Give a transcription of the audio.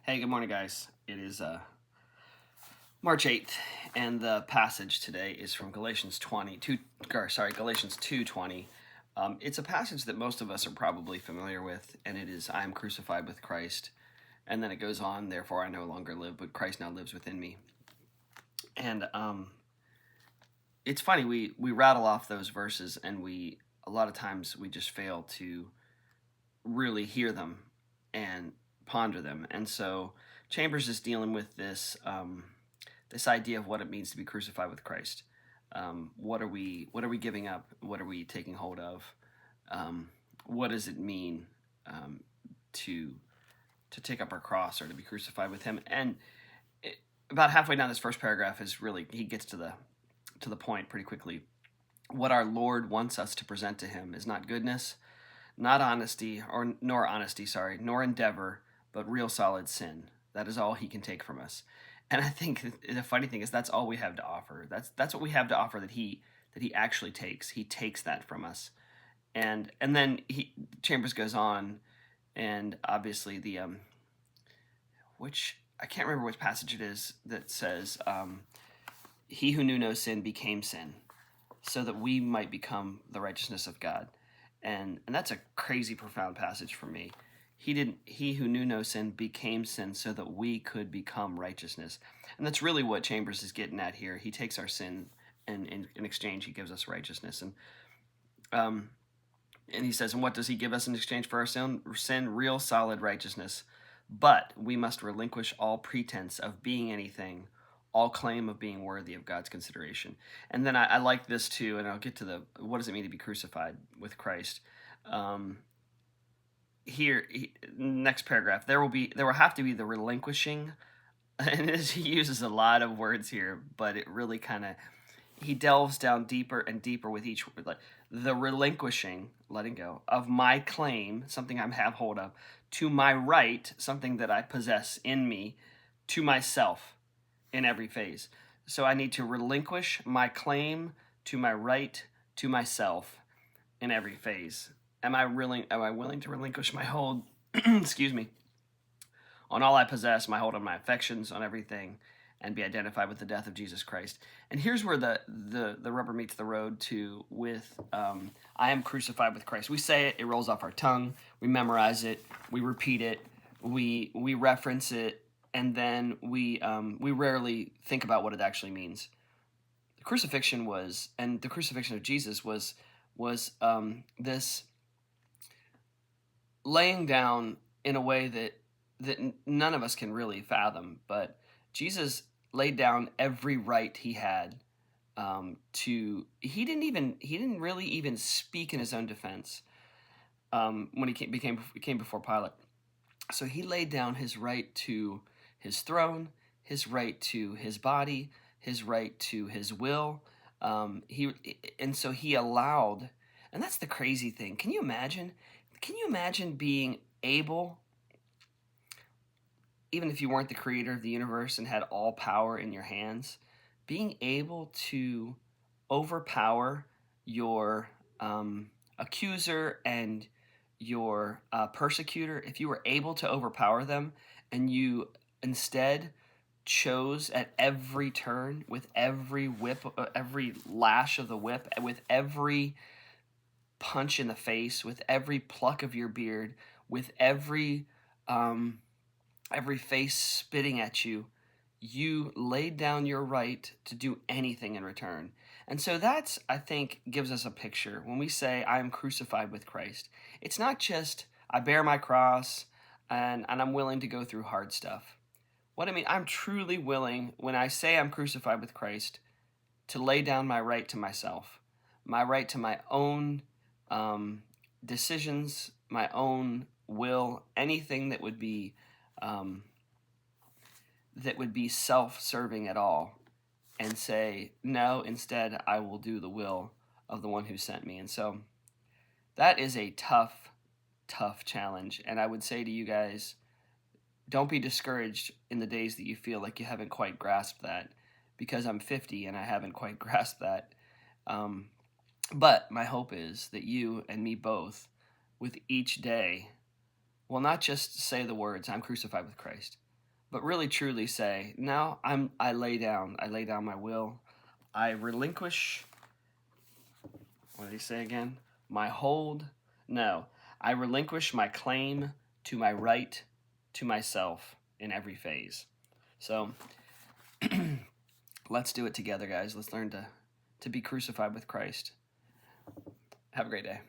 Hey, good morning, guys. It is March 8th, and the passage today is from Galatians 2:20. It's a passage that most of us are probably familiar with, and it is, I am crucified with Christ. And then it goes on, therefore I no longer live, but Christ now lives within me. And it's funny, we rattle off those verses, and a lot of times we just fail to really hear them and ponder them. And so Chambers is dealing with this idea of what it means to be crucified with Christ. What are we giving up? What are we taking hold of? What does it mean to take up our cross or to be crucified with Him? And about halfway down this first paragraph is really, he gets to the point pretty quickly. What our Lord wants us to present to Him is not goodness, nor endeavor, but real solid sin. That is all He can take from us. And I think the funny thing is that's all we have to offer. That's what we have to offer that He actually takes. He takes that from us. And then Chambers goes on, and obviously which I can't remember which passage it is that says, "He who knew no sin became sin, so that we might become the righteousness of God." And that's a crazy profound passage for me. He who knew no sin became sin so that we could become righteousness. And that's really what Chambers is getting at here. He takes our sin, and in exchange he gives us righteousness. And he says, and what does He give us in exchange for our sin? Real solid righteousness. But we must relinquish all pretense of being anything, all claim of being worthy of God's consideration. And then I like this too, and I'll get to what does it mean to be crucified with Christ. Next paragraph, there will have to be the relinquishing, and he uses a lot of words here, but it really he delves down deeper and deeper with each word. Like the relinquishing, letting go of my claim, something I have hold of, to my right, something that I possess in me, to myself in every phase. So I need to relinquish my claim to my right, to myself in every phase. Am I willing to relinquish my hold, excuse me, on all I possess, my hold on my affections, on everything, and be identified with the death of Jesus Christ? And here's where the rubber meets the road too with I am crucified with Christ. We say it, it rolls off our tongue, we memorize it, we repeat it, we reference it, and then we rarely think about what it actually means. The crucifixion of Jesus was this laying down in a way that none of us can really fathom. But Jesus laid down every right He had. He didn't really even speak in His own defense when He came before Pilate. So He laid down His right to His throne, His right to His body, His right to His will. So He allowed, and that's the crazy thing. Can you imagine being able, even if you weren't the creator of the universe and had all power in your hands, being able to overpower your accuser and your persecutor? If you were able to overpower them, and you instead chose at every turn, with every whip, every lash of the whip, with every punch in the face, with every pluck of your beard, with every face spitting at you, you laid down your right to do anything in return. And so that's, I think, gives us a picture. When we say, I am crucified with Christ, it's not just, I bear my cross and I'm willing to go through hard stuff. What I mean, I'm truly willing, when I say I'm crucified with Christ, to lay down my right to myself, my right to my own decisions, my own will, anything that would be self-serving at all, and say, no, instead I will do the will of the one who sent me. And so that is a tough challenge. And I would say to you guys, don't be discouraged in the days that you feel like you haven't quite grasped that, because I'm 50 and I haven't quite grasped that. But my hope is that you and me both, with each day, will not just say the words, I'm crucified with Christ, but really truly say, no, I lay down my will. I relinquish, what did he say again? My hold? No, I relinquish my claim to my right to myself in every phase. So let's do it together, guys. Let's learn to be crucified with Christ. Have a great day.